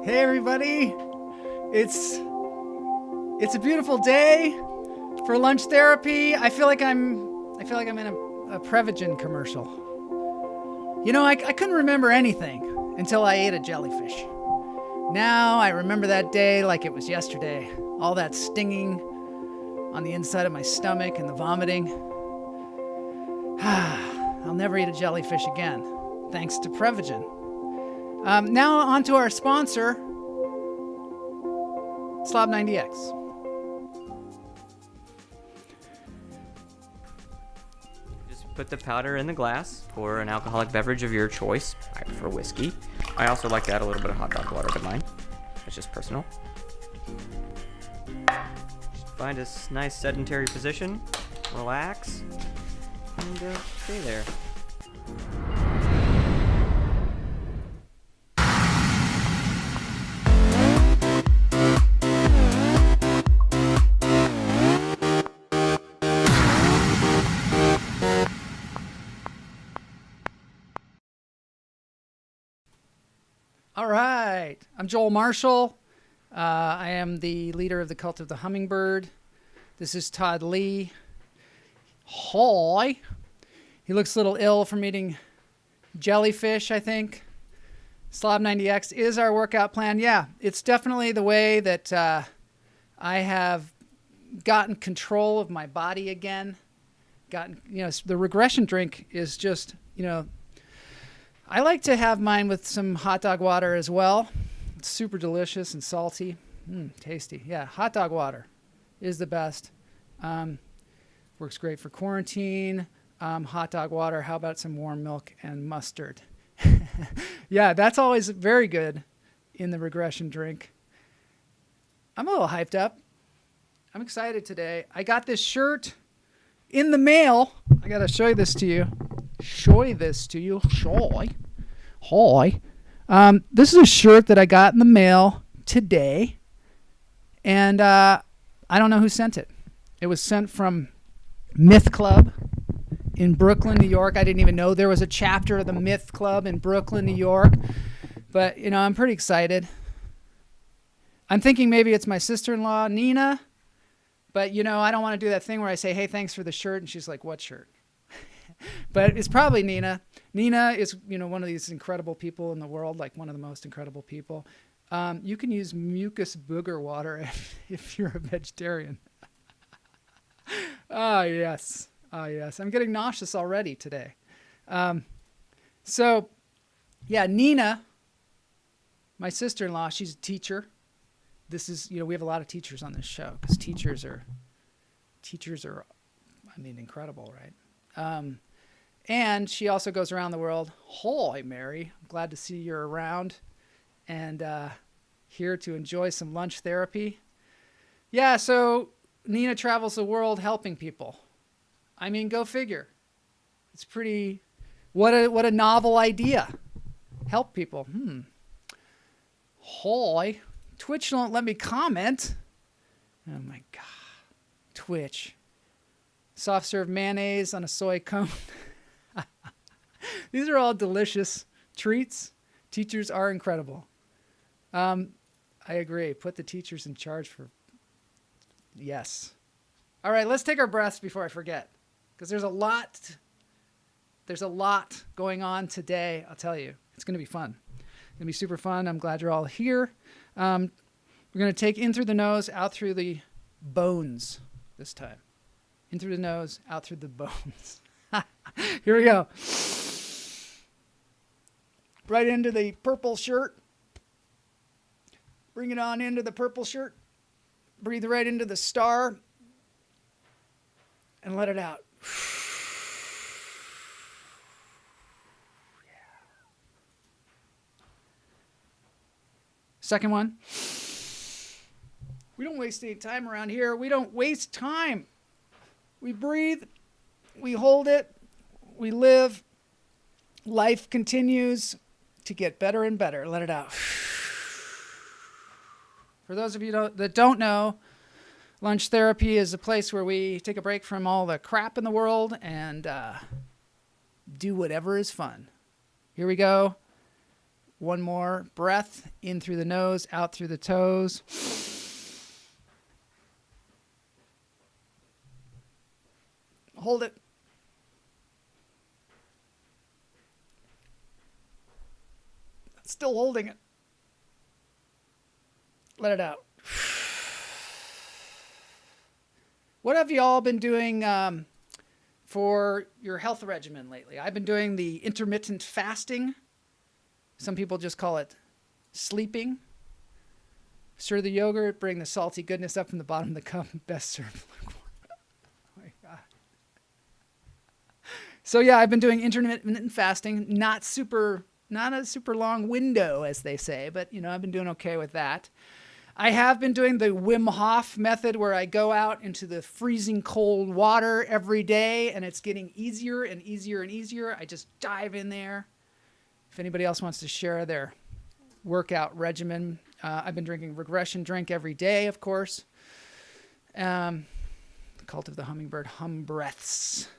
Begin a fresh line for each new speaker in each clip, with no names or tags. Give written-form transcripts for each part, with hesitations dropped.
Hey everybody, it's a beautiful day for lunch therapy. I feel like I'm in a Prevagen commercial. You know, I couldn't remember anything until I ate a jellyfish. Now I remember that day like it was yesterday. All that stinging on the inside of my stomach and the vomiting. I'll never eat a jellyfish again, thanks to Prevagen. Now on to our sponsor, Slob 90X.
Just put the powder in the glass for an alcoholic beverage of your choice. I prefer whiskey. I also like to add a little bit of hot dog water to mine. It's just personal. Just find a nice sedentary position, relax, and stay there.
All right, I'm Joel Marshall. I am the leader of the Cult of the Hummingbird. This is Todd Lee. Hi. He looks a little ill from eating jellyfish, I think. Slob 90X is our workout plan. Yeah, it's definitely the way that I have gotten control of my body again. The regression drink is just, I like to have mine with some hot dog water as well. It's super delicious and salty. Tasty. Yeah, hot dog water is the best. Works great for quarantine. Hot dog water. How about some warm milk and mustard? Yeah, that's always very good in the regression drink. I'm a little hyped up. I'm excited today. I got this shirt in the mail. I got to show this to you. Hi. This is a shirt that I got in the mail today, and I don't know who sent it. It was sent from Myth Club in Brooklyn, New York. I didn't even know there was a chapter of the Myth Club in Brooklyn, New York, but I'm pretty excited. I'm thinking maybe it's my sister-in-law, Nina, but I don't want to do that thing where I say, hey, thanks for the shirt, and she's like, what shirt? But it's probably Nina. Nina is, one of these incredible people in the world, like one of the most incredible people. You can use mucus booger water if you're a vegetarian. Yes. I'm getting nauseous already today. Nina, my sister-in-law, she's a teacher. This is, we have a lot of teachers on this show because teachers are, incredible, right? And she also goes around the world. Hi, Mary. I'm glad to see you're around and here to enjoy some lunch therapy. Yeah, so Nina travels the world helping people. Go figure. It's pretty, what a novel idea. Help people. Hi. Twitch don't let me comment. Oh my God. Twitch. Soft serve mayonnaise on a soy cone. These are all delicious treats. Teachers are incredible. I agree. Put the teachers in charge for... Yes. All right, let's take our breaths before I forget. Because there's a lot going on today, I'll tell you. It's going to be fun. It's going to be super fun. I'm glad you're all here. We're going to take in through the nose, out through the bones this time. In through the nose, out through the bones. Here we go. Right into the purple shirt. Bring it on into the purple shirt. Breathe right into the star. And let it out. Second one. We don't waste any time around here. We don't waste time. We breathe. We hold it. We live. Life continues to get better and better. Let it out. For those of you that don't know, lunch therapy is a place where we take a break from all the crap in the world and do whatever is fun. Here we go. One more breath, in through the nose, out through the toes. Hold it. Still holding it. Let it out. What have you all been doing for your health regimen lately? I've been doing the intermittent fasting. Some people just call it sleeping. Stir the yogurt, bring the salty goodness up from the bottom of the cup. Best served lukewarm. Oh my God. So yeah, I've been doing intermittent fasting. Not a super long window, as they say, but I've been doing okay with that. I have been doing the Wim Hof method, where I go out into the freezing cold water every day, and it's getting easier and easier and easier. I just dive in there. If anybody else wants to share their workout regimen, I've been drinking regression drink every day, of course. The Cult of the Hummingbird, hum breaths.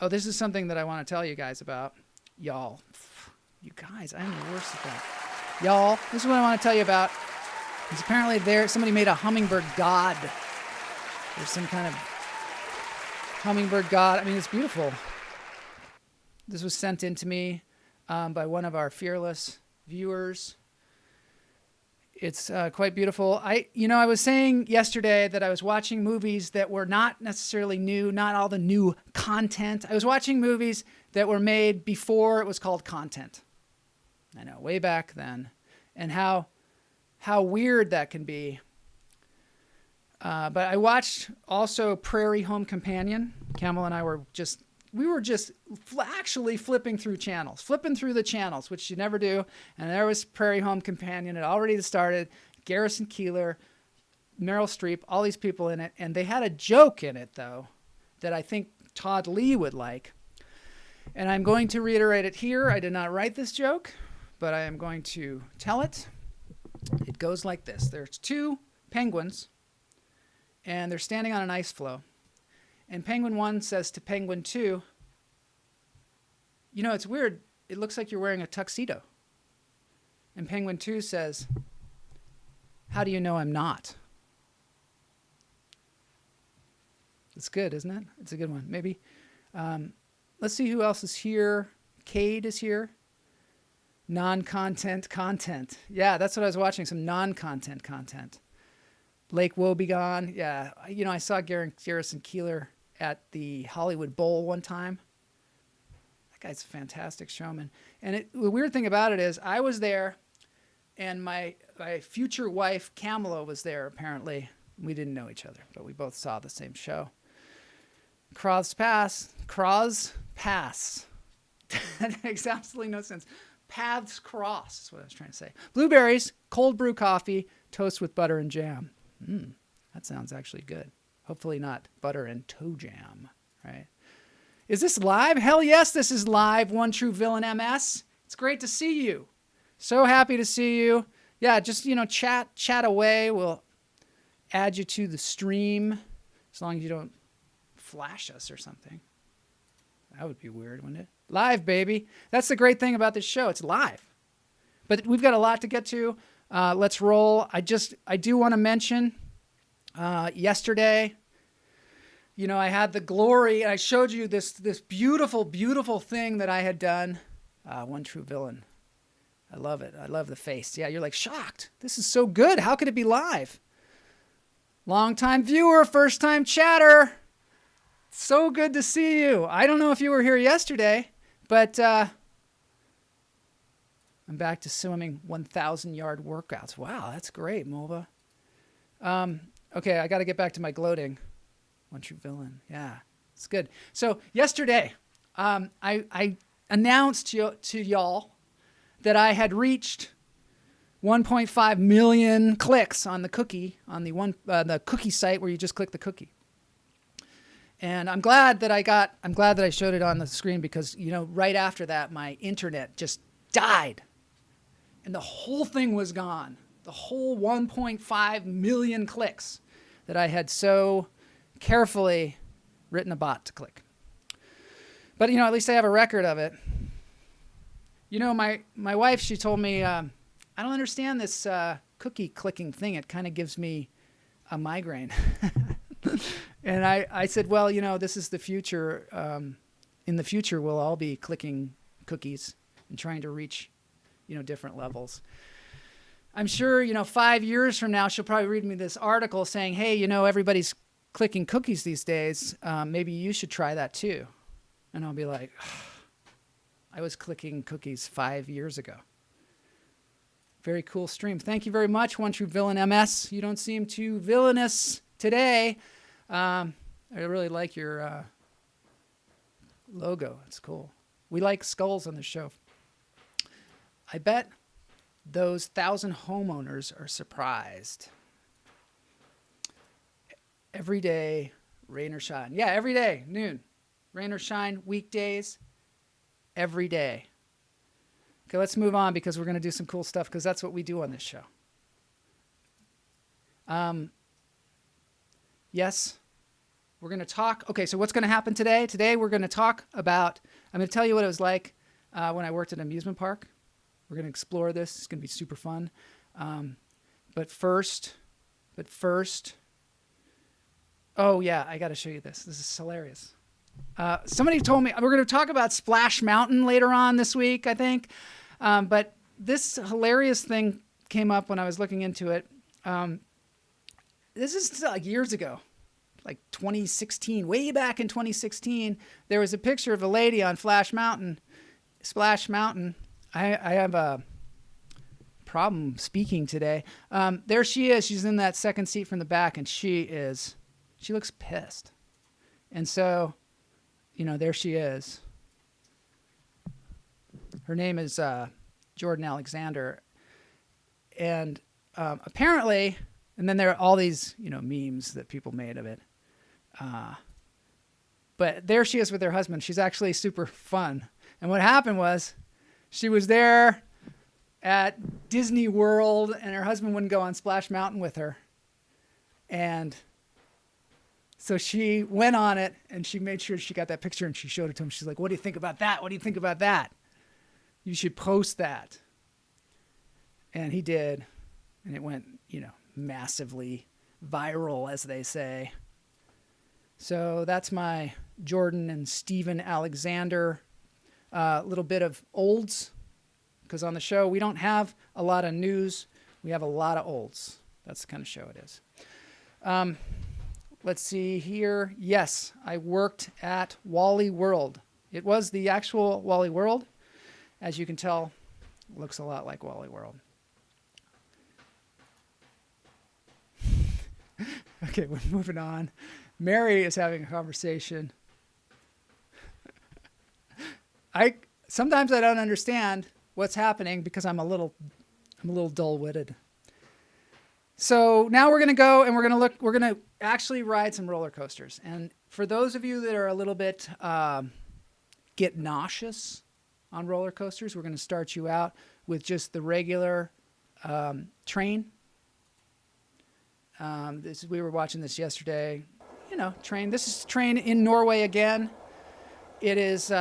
Oh, this is something that I want to tell you guys about. Y'all. You guys, I'm the worst at that. Y'all, this is what I want to tell you about. Because apparently somebody made a hummingbird god. There's some kind of hummingbird god. I mean, it's beautiful. This was sent in to me by one of our fearless viewers. It's quite beautiful. I was saying yesterday that I was watching movies that were not necessarily new, not all the new content. I was watching movies that were made before it was called content. I know, way back then. And how weird that can be. But I watched also Prairie Home Companion. Camel and I were just actually flipping through the channels, which you never do. And there was Prairie Home Companion. It already started. Garrison Keillor, Meryl Streep, all these people in it. And they had a joke in it, though, that I think Todd Lee would like. And I'm going to reiterate it here. I did not write this joke, but I am going to tell it. It goes like this. There's two penguins, and they're standing on an ice floe. And Penguin 1 says to Penguin 2, it's weird. It looks like you're wearing a tuxedo. And Penguin 2 says, how do you know I'm not? It's good, isn't it? It's a good one. Maybe. Let's see who else is here. Cade is here. Non-content content. Yeah, that's what I was watching, some non-content content. Lake Woebegone. Yeah, I saw Garrison Keillor at the Hollywood Bowl one time. That guy's a fantastic showman. And the weird thing about it is I was there, and my future wife, Kamala, was there, apparently. We didn't know each other, but we both saw the same show. Cross Pass. That makes absolutely no sense. Paths cross is what I was trying to say. Blueberries, cold brew coffee, toast with butter and jam. That sounds actually good. Hopefully not butter and toe jam, right? Is this live? Hell yes, this is live. One True Villain MS. It's great to see you. So happy to see you. Yeah, just, chat away. We'll add you to the stream as long as you don't flash us or something. That would be weird, wouldn't it? Live, baby. That's the great thing about this show. It's live. But we've got a lot to get to. Let's roll. I do want to mention yesterday, I had the glory. I showed you this beautiful, beautiful thing that I had done. One True Villain. I love it. I love the face. Yeah, you're like shocked. This is so good. How could it be live? Long-time viewer, first-time chatter. So good to see you. I don't know if you were here yesterday, but I'm back to swimming 1,000-yard workouts. Wow, that's great, Mulva. Okay, I got to get back to my gloating. One True Villain. Yeah, it's good. So yesterday, I announced to y'all that I had reached 1.5 million clicks on the cookie, on the cookie site where you just click the cookie. And I'm glad that I showed it on the screen because, right after that, my internet just died. And the whole thing was gone. The whole 1.5 million clicks that I had so carefully written a bot to click. But, at least I have a record of it. You know, my wife, she told me, I don't understand this cookie clicking thing. It kind of gives me a migraine. And I said, well, you know, this is the future. In the future, we'll all be clicking cookies and trying to reach, you know, different levels. I'm sure, you know, 5 years from now, she'll probably read me this article saying, hey, you know, everybody's clicking cookies these days. Maybe you should try that too. And I'll be like, I was clicking cookies 5 years ago. Very cool stream. Thank you very much, One True Villain MS. You don't seem too villainous today. I really like your logo. It's cool. We like skulls on the show. I bet those 1,000 homeowners are surprised. Every day, rain or shine. Yeah, every day, noon. Rain or shine, weekdays, every day. Okay, let's move on because we're going to do some cool stuff because that's what we do on this show. Yes, we're going to talk. Okay, so what's going to happen today? Today we're going to talk about, I'm going to tell you what it was like when I worked at an amusement park. We're going to explore this. It's going to be super fun. But first, oh yeah, I got to show you this. This is hilarious. Somebody told me, we're going to talk about Splash Mountain later on this week, I think. But this hilarious thing came up when I was looking into it. This is like years ago, like 2016, way back in 2016. There was a picture of a lady on Splash Mountain. I have a problem speaking today. There she is. She's in that second seat from the back, and she looks pissed. And so, you know, there she is. Her name is Jordan Alexander. And apparently, and then there are all these, you know, memes that people made of it. But there she is with her husband. She's actually super fun. And what happened was she was there at Disney World, and her husband wouldn't go on Splash Mountain with her. And so she went on it, and she made sure she got that picture, and she showed it to him. She's like, what do you think about that? What do you think about that? You should post that. And he did. And it went, you know, massively viral, as they say. So that's my Jordan and Steven Alexander little bit of olds. Because on the show, we don't have a lot of news. We have a lot of olds. That's the kind of show it is. Let's see here. Yes, I worked at Wally World. It was the actual Wally World. As you can tell, it looks a lot like Wally World. Okay, we're moving on. Mary is having a conversation. Sometimes I don't understand what's happening because I'm a little dull-witted. So now we're going to go and we're going to actually ride some roller coasters. And for those of you that are a little bit get nauseous on roller coasters, we're going to start you out with just the regular train. We were watching this yesterday. You know, train. This is train in Norway again. It is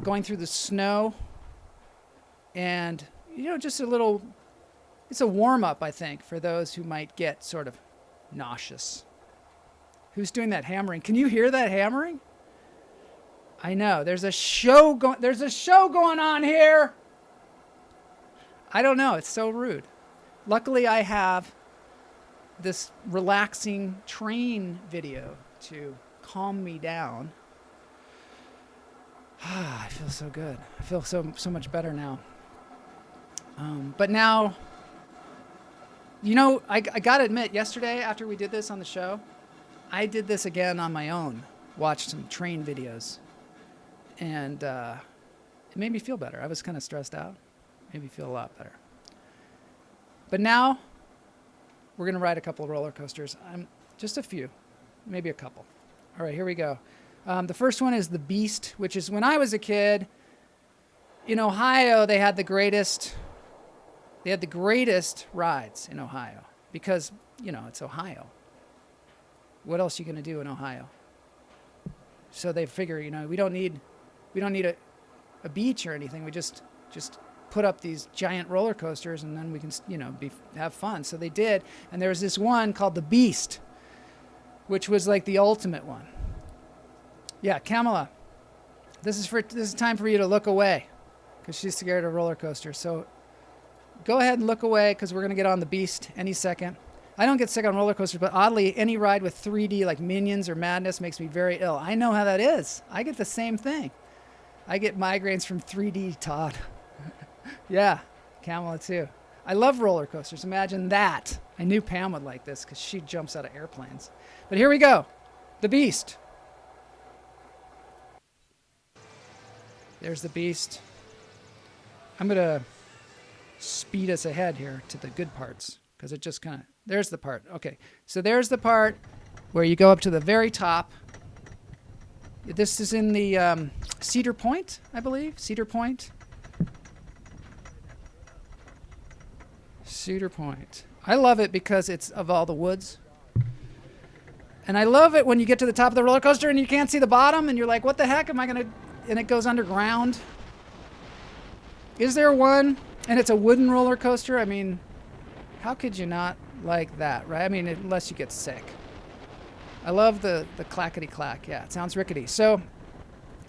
going through the snow. And, you know, just a little, it's a warm-up, I think, for those who might get sort of nauseous. Who's doing that hammering? Can you hear that hammering? I know. There's a show going on here. I don't know. It's so rude. Luckily, I have this relaxing train video to calm me down. I feel so good. I feel so much better now. But now, you know, I got to admit, yesterday after we did this on the show, I did this again on my own. Watched some train videos. And it made me feel better. I was kind of stressed out. Made me feel a lot better. But now, we're going to ride a couple of roller coasters. Just a few. Maybe a couple. All right, here we go. The first one is the Beast, which is when I was a kid, in Ohio, they had the greatest rides in Ohio because, you know, it's Ohio. What else are you going to do in Ohio? So they figure, you know, we don't need a beach or anything. We just put up these giant roller coasters, and then we can, have fun. So they did, and there was this one called the Beast, which was like the ultimate one. Yeah, Kamala, this is time for you to look away, because she's scared of roller coasters. So go ahead and look away, because we're gonna get on the Beast any second. I don't get sick on roller coasters, but oddly, any ride with 3D like Minions or Madness makes me very ill. I know how that is. I get the same thing. I get migraines from 3D, Todd. Yeah, Kamala too. I love roller coasters. Imagine that. I knew Pam would like this because she jumps out of airplanes. But here we go. The Beast. There's the Beast. I'm going to speed us ahead here to the good parts, because it just kind of... There's the part. Okay, so there's the part where you go up to the very top. This is in the Cedar Point, I believe. Cedar Point. Cedar Point. I love it because it's of all the woods. And I love it when you get to the top of the roller coaster and you can't see the bottom and you're like, what the heck am I going to... And it goes underground. Is there one? And it's a wooden roller coaster? I mean, how could you not like that, right? I mean, unless you get sick. I love the clackety-clack. Yeah, it sounds rickety. So,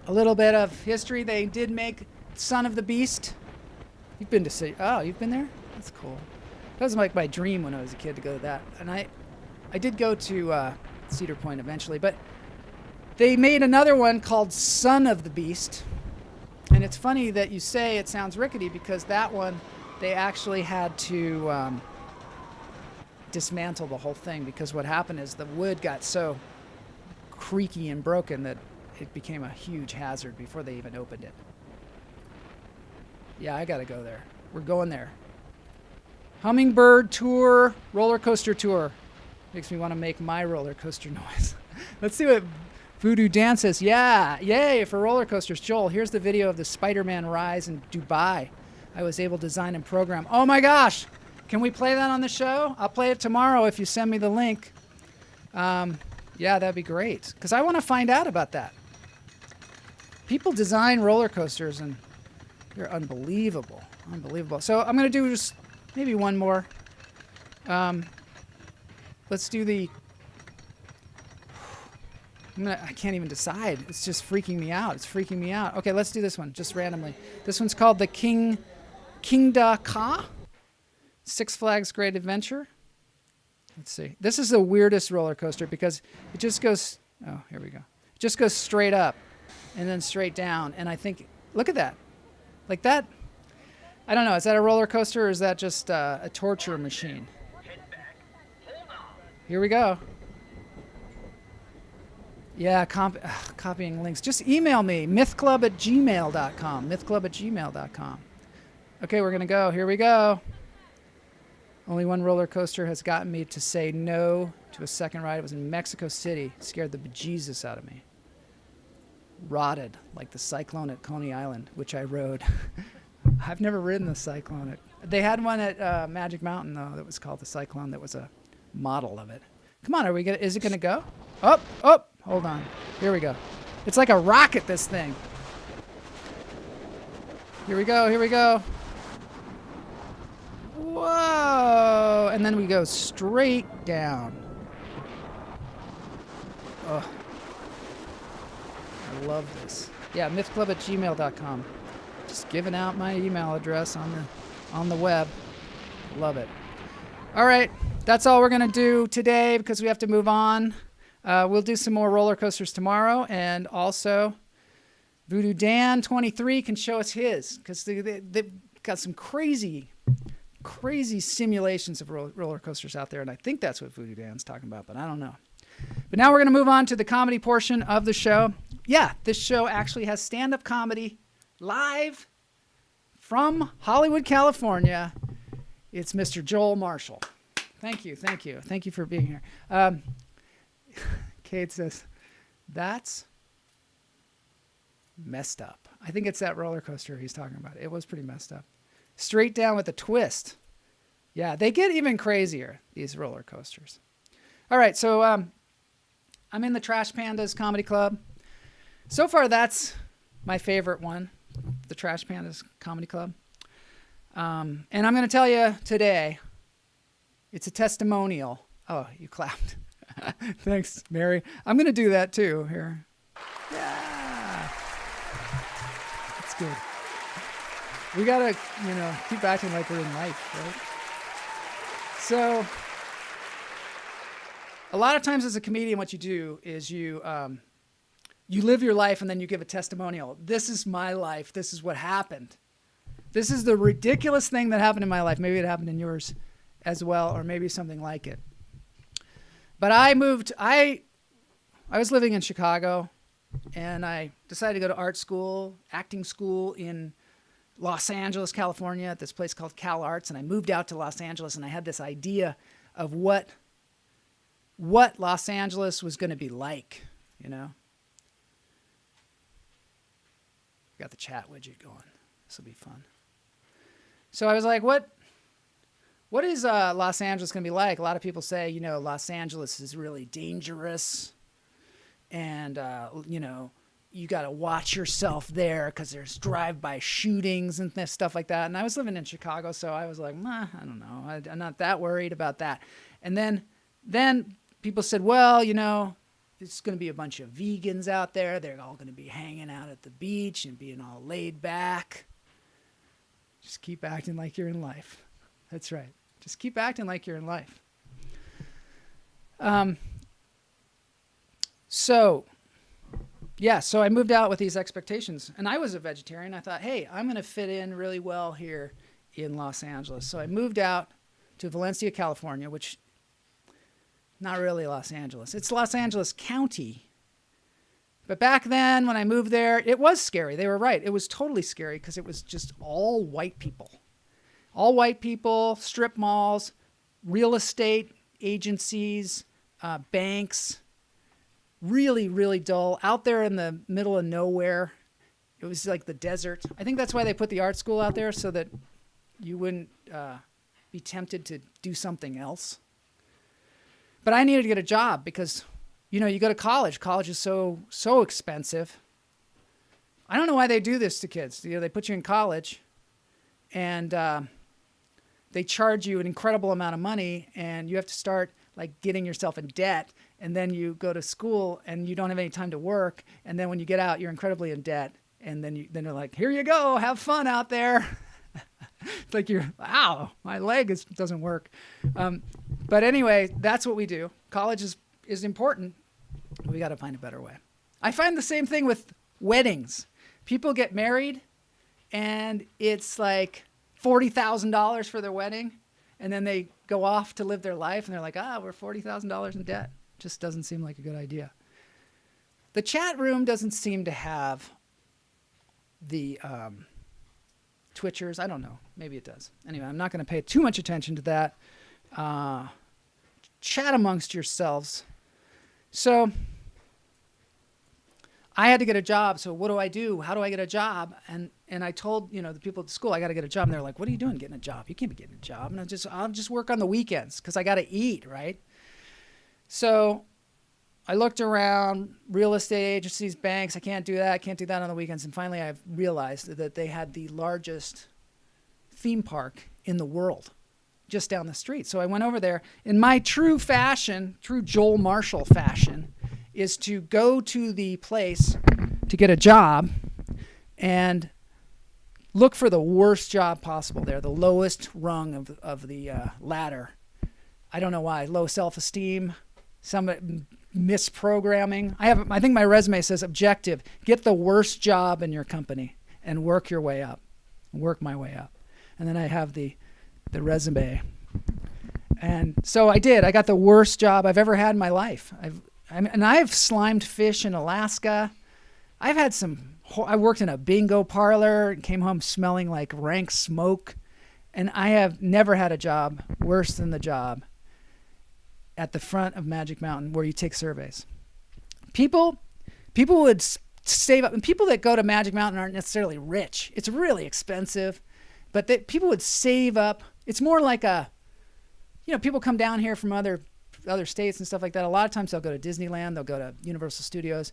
a little bit of history. They did make Son of the Beast. You've been to see... Oh, you've been there? That's cool. That was like my dream when I was a kid to go to that. And I did go to Cedar Point eventually. But they made another one called Son of the Beast. And it's funny that you say it sounds rickety, because that one, they actually had to... dismantle the whole thing, because what happened is the wood got so creaky and broken that it became a huge hazard before they even opened it. Yeah, I gotta go there. We're going there. Hummingbird tour, roller coaster tour. Makes me want to make my roller coaster noise. Let's see what Voodoo Dan says. Yeah, yay for roller coasters. Joel, here's the video of the Spider-Man rise in Dubai. I was able to design and program. Oh my gosh! Can we play that on the show? I'll play it tomorrow if you send me the link. Yeah, that'd be great, because I want to find out about that. People design roller coasters, and they're unbelievable. Unbelievable. So I'm going to do just maybe one more. Let's do the... I can't even decide. It's just freaking me out. It's freaking me out. Okay, let's do this one, just randomly. This one's called the Kingda Ka. Six Flags Great Adventure. Let's see. This is the weirdest roller coaster, because it just goes... Oh, here we go. It just goes straight up and then straight down. And I think... Look at that. Like that... I don't know. Is that a roller coaster, or is that just a torture machine? Here we go. Yeah, copying links. Just email me. mythclub@gmail.com. mythclub@gmail.com. Okay, we're going to go. Here we go. Only one roller coaster has gotten me to say no to a second ride. It was in Mexico City. It scared the bejesus out of me. Rotted, like the Cyclone at Coney Island, which I rode. I've never ridden the Cyclone. They had one at Magic Mountain, though, that was called the Cyclone. That was a model of it. Come on, is it going to go? Oh, hold on. Here we go. It's like a rocket, this thing. Here we go. Whoa! And then we go straight down. Oh. I love this. Yeah, mythclub@gmail.com. Just giving out my email address on the web. Love it. All right, that's all we're going to do today, because we have to move on. We'll do some more roller coasters tomorrow, and also Voodoo Dan 23 can show us his, because they've got some crazy simulations of roller coasters out there, and I think that's what Voodoo Dan's talking about, but I don't know. But now we're going to move on to the comedy portion of the show. Yeah, this show actually has stand-up comedy live from Hollywood, California. It's Mr. Joel Marshall. Thank you for being here. Kate says, that's messed up. I think it's that roller coaster he's talking about. It was pretty messed up. Straight down with a twist. Yeah, they get even crazier, these roller coasters. All right, so I'm in the Trash Pandas Comedy Club. So far, that's my favorite one, the Trash Pandas Comedy Club. And I'm going to tell you today, it's a testimonial. Oh, you clapped. Thanks, Mary. I'm going to do that too here. Yeah. That's good. We got to, keep acting like we're in life, right? So a lot of times as a comedian, what you do is you live your life and then you give a testimonial. This is my life. This is what happened. This is the ridiculous thing that happened in my life. Maybe it happened in yours as well, or maybe something like it. But I was living in Chicago, and I decided to go to art school, acting school in Los Angeles, California, at this place called Cal Arts. And I moved out to Los Angeles, and I had this idea of what Los Angeles was going to be like, Got the chat widget going. This will be fun. So I was like, what is Los Angeles going to be like? A lot of people say, Los Angeles is really dangerous. And, you got to watch yourself there because there's drive-by shootings and stuff like that. And I was living in Chicago, so I was like, I don't know. I'm not that worried about that. And then people said, well, it's going to be a bunch of vegans out there. They're all going to be hanging out at the beach and being all laid back. Just keep acting like you're in life. That's right. Just keep acting like you're in life. So I moved out with these expectations. And I was a vegetarian. I thought, hey, I'm going to fit in really well here in Los Angeles. So I moved out to Valencia, California, which not really Los Angeles. It's Los Angeles County. But back then, when I moved there, it was scary. They were right. It was totally scary because it was just all white people. All white people, strip malls, real estate agencies, banks. Really, really dull. Out there in the middle of nowhere. It was like the desert. I think that's why they put the art school out there, so that you wouldn't be tempted to do something else. But I needed to get a job because, you go to college. College is so expensive. I don't know why they do this to kids. They put you in college, and they charge you an incredible amount of money, and you have to start like getting yourself in debt. And then you go to school, and you don't have any time to work. And then when you get out, you're incredibly in debt. And then they're like, here you go, have fun out there. It's like ow, my leg doesn't work. But anyway, that's what we do. College is important. We got to find a better way. I find the same thing with weddings. People get married, and it's like $40,000 for their wedding. And then they go off to live their life, and they're like, we're $40,000 in debt. Just doesn't seem like a good idea. The chat room doesn't seem to have the Twitchers. I don't know. Maybe it does. Anyway, I'm not going to pay too much attention to that. Chat amongst yourselves. So I had to get a job. So what do I do? How do I get a job? And I told, the people at the school, I got to get a job. And they're like, what are you doing getting a job? You can't be getting a job. And I'll just work on the weekends because I got to eat, right? So I looked around, real estate agencies, banks. I can't do that. I can't do that on the weekends. And finally, I realized that they had the largest theme park in the world just down the street. So I went over there. In my true Joel Marshall fashion, is to go to the place to get a job and look for the worst job possible there, the lowest rung of the ladder. I don't know why. Low self-esteem, some misprogramming. I think my resume says objective. Get the worst job in your company and work your way up. Work my way up. And then I have the resume. And so I did. I got the worst job I've ever had in my life. I've slimed fish in Alaska. I worked in a bingo parlor and came home smelling like rank smoke. And I have never had a job worse than the job at the front of Magic Mountain where you take surveys. People would save up, and people that go to Magic Mountain aren't necessarily rich. It's really expensive, but people would save up. It's more like people come down here from other states and stuff like that. A lot of times they'll go to Disneyland, they'll go to Universal Studios.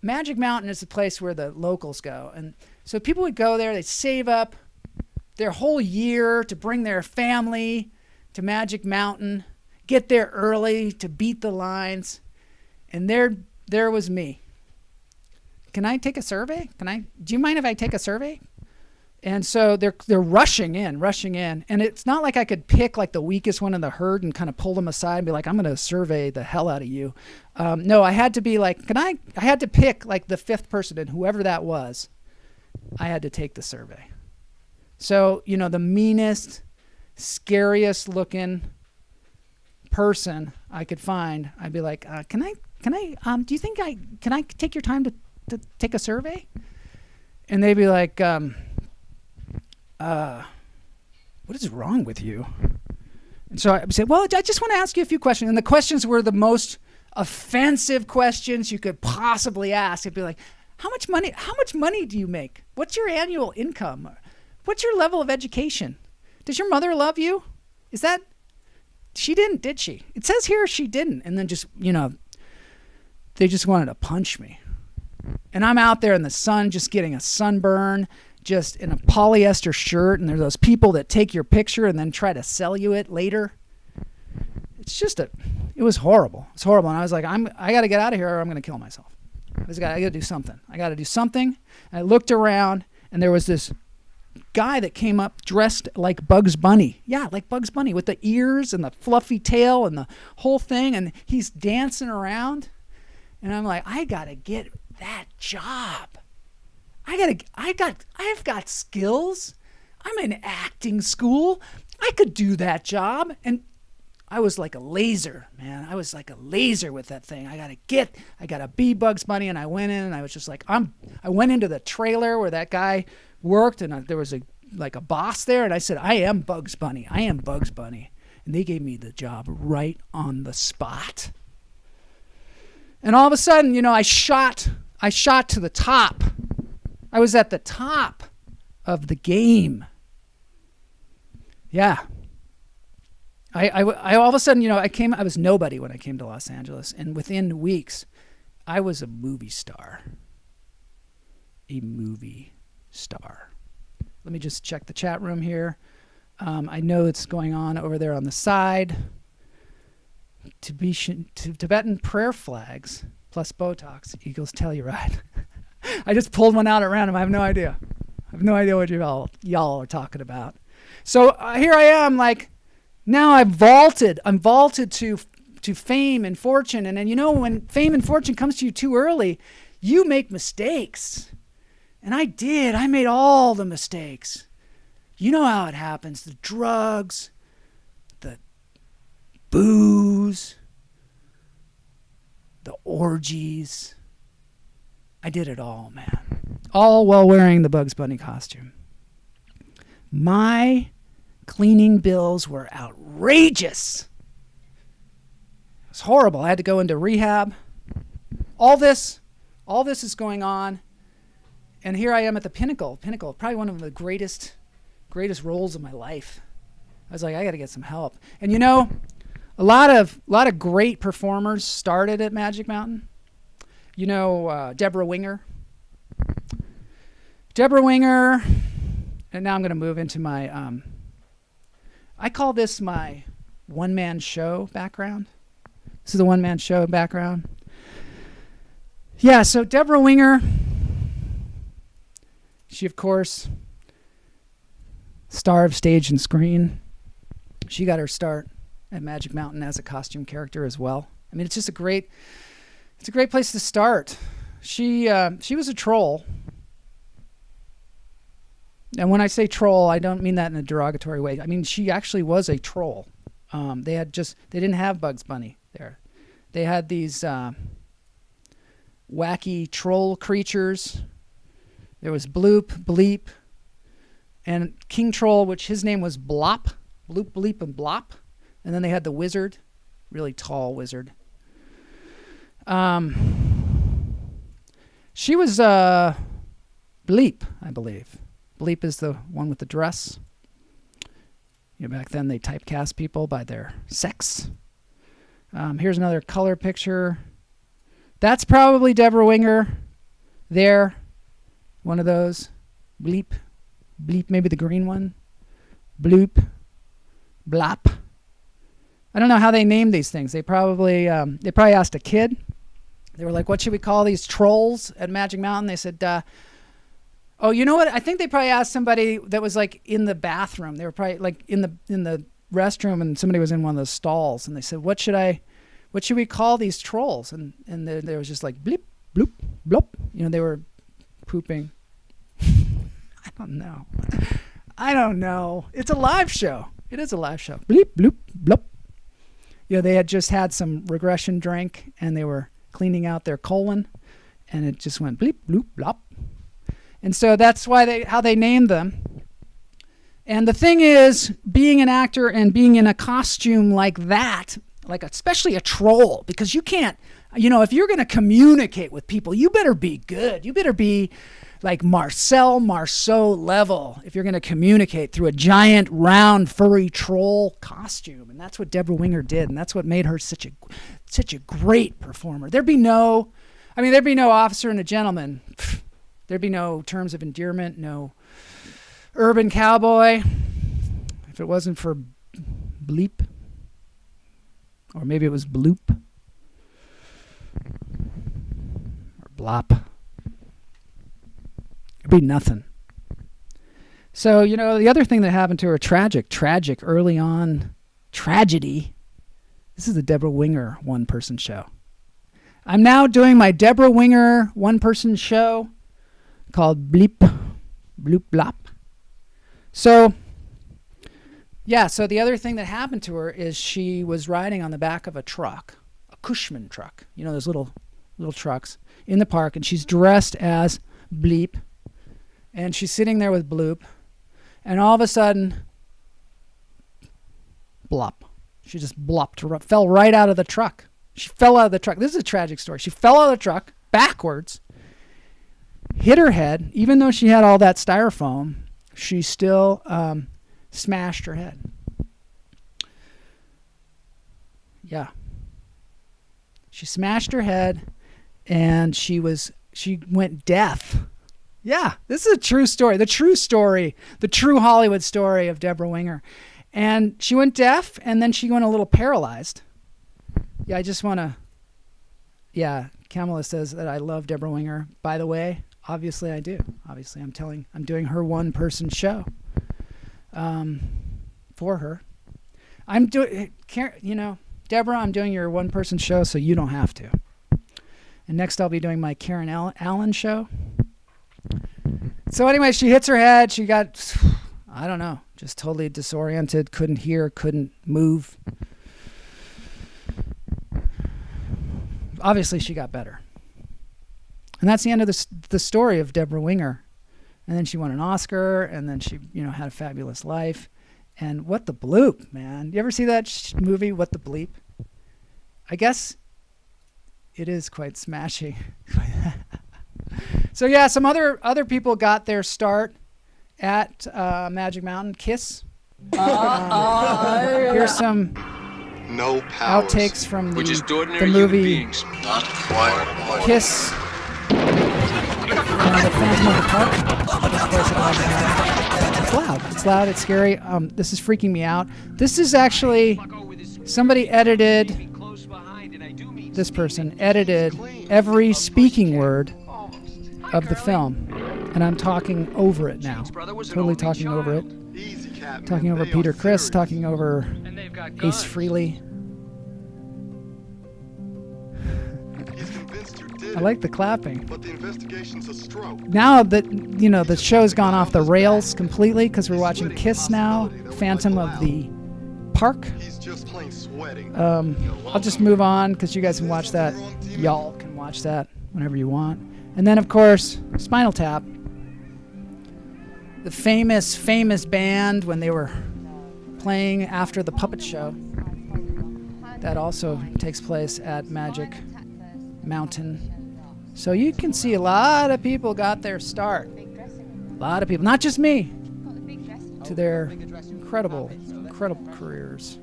Magic Mountain is the place where the locals go. And so people would go there, they'd save up their whole year to bring their family to Magic Mountain, get there early to beat the lines. And there was me. Can I take a survey? Do you mind if I take a survey? And so they're rushing in. And it's not like I could pick like the weakest one in the herd and kind of pull them aside and be like, I'm going to survey the hell out of you. No, I had to be like, I had to pick like the fifth person, and whoever that was, I had to take the survey. So, the meanest, scariest looking person I could find, I'd be like, can I, do you think can I take your time to take a survey? And they'd be like, what is wrong with you? And so I said, well, I just want to ask you a few questions. And the questions were the most offensive questions you could possibly ask. It'd be like, how much money do you make? What's your annual income? What's your level of education? Does your mother love you? She didn't, did she? It says here she didn't. And then just, they just wanted to punch me. And I'm out there in the sun just getting a sunburn, just in a polyester shirt, and there's those people that take your picture and then try to sell you it later. It was horrible. It's horrible. And I was like, I got to get out of here or I'm going to kill myself. I got to do something. And I looked around, and there was this guy that came up dressed like Bugs Bunny. Yeah, like Bugs Bunny, with the ears and the fluffy tail and the whole thing, and he's dancing around. And I'm like, I got to get that job. I've got skills. I'm in acting school. I could do that job. And I was like a laser, man. I was like a laser with that thing. I got to be Bugs Bunny. And I went in, and I was just like, I went into the trailer where that guy worked, and there was a boss there. And I said, I am Bugs Bunny. And they gave me the job right on the spot. And all of a sudden, I shot to the top. I was at the top of the game. Yeah. I all of a sudden, I was nobody when I came to Los Angeles. And within weeks, I was a movie star. Let me just check the chat room here. I know it's going on over there on the side. Tibetan prayer flags plus Botox equals Telluride. I just pulled one out at random. I have no idea. What y'all are talking about. So here I am, like, now I'm vaulted to fame and fortune. And then, when fame and fortune comes to you too early, you make mistakes. And I did. I made all the mistakes. You know how it happens. The drugs, the booze, the orgies. I did it all, man. All while wearing the Bugs Bunny costume. My cleaning bills were outrageous. It was horrible. I had to go into rehab. All this is going on. And here I am at the pinnacle, probably one of the greatest roles of my life. I was like, I got to get some help. And a lot of great performers started at Magic Mountain. Deborah Winger. And now I'm going to move into my, I call this my one-man show background. This is the one-man show background. Yeah, so Deborah Winger, she, of course, star of stage and screen. She got her start at Magic Mountain as a costume character as well. I mean, it's a great place to start. She was a troll. And when I say troll, I don't mean that in a derogatory way. I mean, she actually was a troll. They didn't have Bugs Bunny there. They had these wacky troll creatures. There was Bloop, Bleep, and King Troll, which his name was Blop. Bloop, Bleep, and Blop. And then they had the wizard, really tall wizard. She was Bleep, I believe. Bleep is the one with the dress. Back then they typecast people by their sex. Here's another color picture. That's probably Deborah Winger there. One of those. Bleep, maybe the green one. Bloop, Blop. I don't know how they named these things. They probably asked a kid. They were like, what should we call these trolls at Magic Mountain? They said, oh, you know what? I think they probably asked somebody that was like in the bathroom. They were probably like in the restroom, and somebody was in one of those stalls, and they said, what should we call these trolls? And there was just like bleep, bloop, blop. You know, they were pooping. I don't know. It's a live show. It is a live show. Bleep, bloop, blop. You know, they had just had some regression drink, and they were cleaning out their colon, and it just went bleep, bloop, blop. And so that's why how they named them. And the thing is, being an actor and being in a costume like that, like especially a troll, because you can't, you know, if you're going to communicate with people, you better be good. You better be like Marcel Marceau level if you're going to communicate through a giant, round, furry troll costume. And that's what Deborah Winger did, and that's what made her such a great performer. There'd be no Officer and a Gentleman. There'd be no Terms of Endearment, no Urban Cowboy, if it wasn't for Bleep. Or maybe it was Bloop. Or Blop. It'd be nothing. So, you know, the other thing that happened to her, tragic early on tragedy. This is the Deborah Winger one-person show. I'm now doing my Deborah Winger one-person show called Bleep, Bloop, Blop. So, yeah, so the other thing that happened to her is she was riding on the back of a truck, a Cushman truck, you know, those little trucks in the park, and she's dressed as Bleep, and she's sitting there with Bloop, and all of a sudden, blop. She just blopped, fell right out of the truck. She fell out of the truck. This is a tragic story. She fell out of the truck backwards, hit her head. Even though she had all that styrofoam, she still smashed her head. Yeah. She smashed her head, and she went deaf. Yeah, this is a true story. The true Hollywood story of Deborah Winger. And she went deaf, and then she went a little paralyzed. Yeah, Kamala says that I love Deborah Winger. By the way, obviously I do. Obviously I'm doing her one-person show for her. Deborah, I'm doing your one-person show, so you don't have to. And next I'll be doing my Karen Allen show. So anyway, she hits her head. She got, I don't know, just totally disoriented, couldn't hear, couldn't move. Obviously, she got better. And that's the end of the story of Deborah Winger. And then she won an Oscar, and then she, had a fabulous life. And What the Bloop, man. You ever see that movie, What the Bleep? I guess it is quite smashy. So yeah, some other people got their start at Magic Mountain. Kiss. Here's some outtakes from the movie Kiss. The Phantom of the Park. It's loud. It's loud. It's scary. This is freaking me out. This is actually somebody edited. This person edited every speaking word of the film, and I'm talking over it now. Totally talking over it. Talking over Peter Criss. Talking over Ace Frehley. I like the clapping. But the investigation's a stroke. Now that the show's gone off the rails completely because we're watching Kiss now, Phantom of the Park. He's just plain sweating. I'll just move on because you guys can watch that. Y'all can watch that whenever you want. And then of course, Spinal Tap, the famous band when they were playing after the puppet show. That also takes place at Magic Mountain. So you can see a lot of people got their start. A lot of people, not just me, to their incredible careers.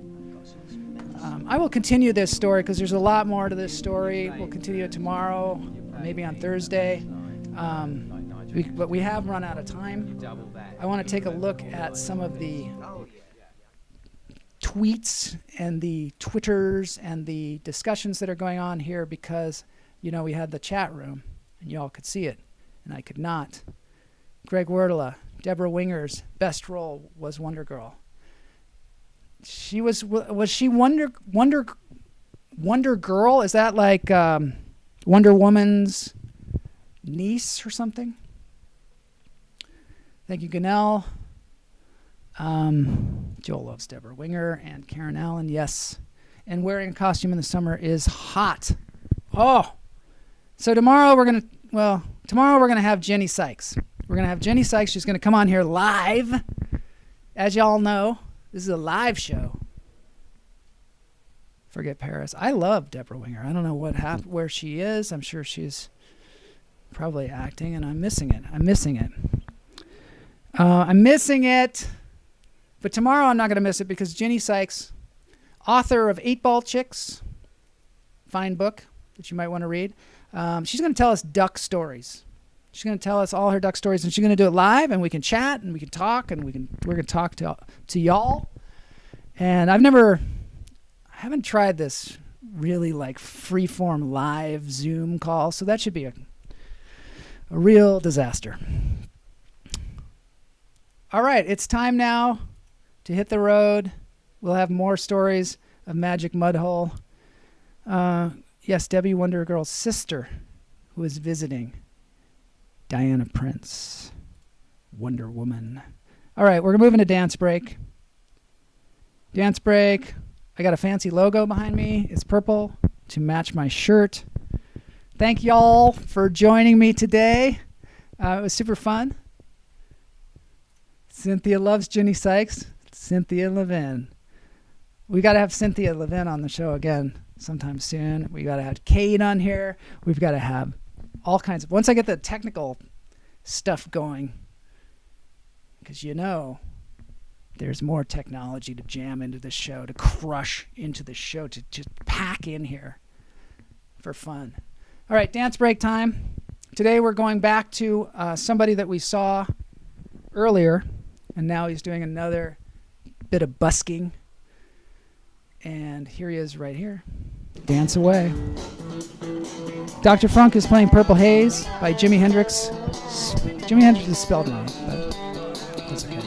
I will continue this story because there's a lot more to this story. We'll continue it tomorrow, maybe on Thursday. But we have run out of time. I want to take a look at some of the tweets and the Twitters and the discussions that are going on here because, we had the chat room and y'all could see it and I could not. Greg Werdela, Deborah Winger's best role was Wonder Girl. She was she Wonder Girl? Is that like Wonder Woman's niece or something? Thank you, Ganell. Joel loves Deborah Winger and Karen Allen. Yes. And wearing a costume in the summer is hot. Oh. So tomorrow we're going to have Jenny Sykes. We're going to have Jenny Sykes. She's going to come on here live. As y'all know, this is a live show. Forget Paris. I love Deborah Winger. I don't know where she is. I'm sure she's probably acting, and I'm missing it. I'm missing it. But tomorrow I'm not going to miss it because Jenny Sykes, author of 8-Ball Chicks, fine book that you might want to read, she's going to tell us duck stories. She's going to tell us all her duck stories, and she's going to do it live, and we can chat, and we can talk, and we're going to talk to y'all. And I haven't tried this really like free-form live Zoom call, so that should be a real disaster. All right, it's time now to hit the road. We'll have more stories of Magic Mudhole. Yes, Debbie Wonder Girl's sister, who is visiting. Diana Prince, Wonder Woman. All right, we're moving to dance break. Dance break. I got a fancy logo behind me. It's purple to match my shirt. Thank y'all for joining me today. It was super fun. Cynthia loves Jenny Sykes. Cynthia Levin. We got to have Cynthia Levin on the show again sometime soon. We got to have Kate on here. We've got to have all kinds of... Once I get the technical stuff going, because there's more technology to jam into the show, to crush into the show, to just pack in here for fun. All right, dance break time. Today we're going back to somebody that we saw earlier, and now he's doing another bit of busking. And here he is right here. Dance away. Dr. Funk is playing Purple Haze by Jimi Hendrix. Jimi Hendrix is spelled wrong, but that's okay.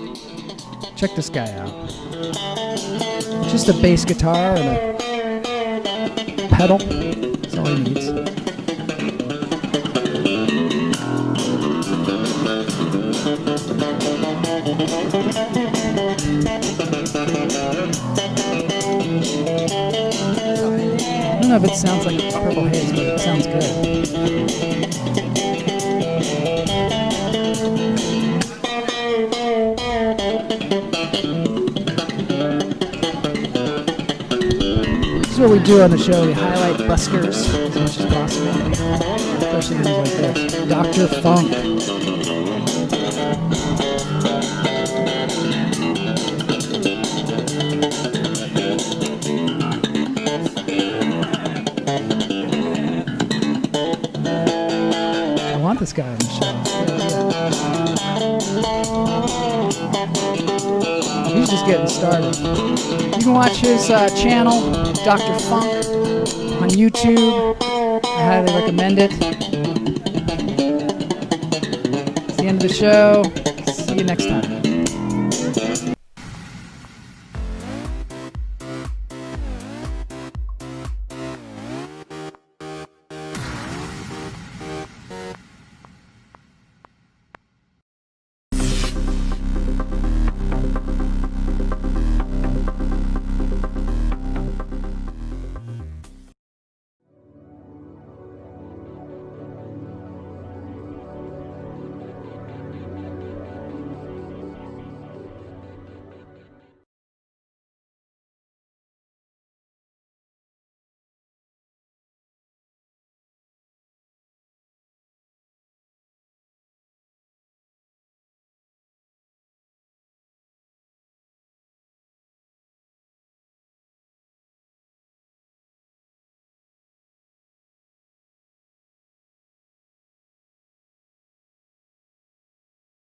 Check this guy out. Just a bass guitar and a pedal. That's all he needs. I don't know if it sounds like Purple Haze, but it sounds good. This is what we do on the show. We highlight buskers as much as possible, especially things like this. Dr. Funk. This guy on the show. He's just getting started. You can watch his channel, Dr. Funk, on YouTube. I highly recommend it. It's the end of the show. See you next time.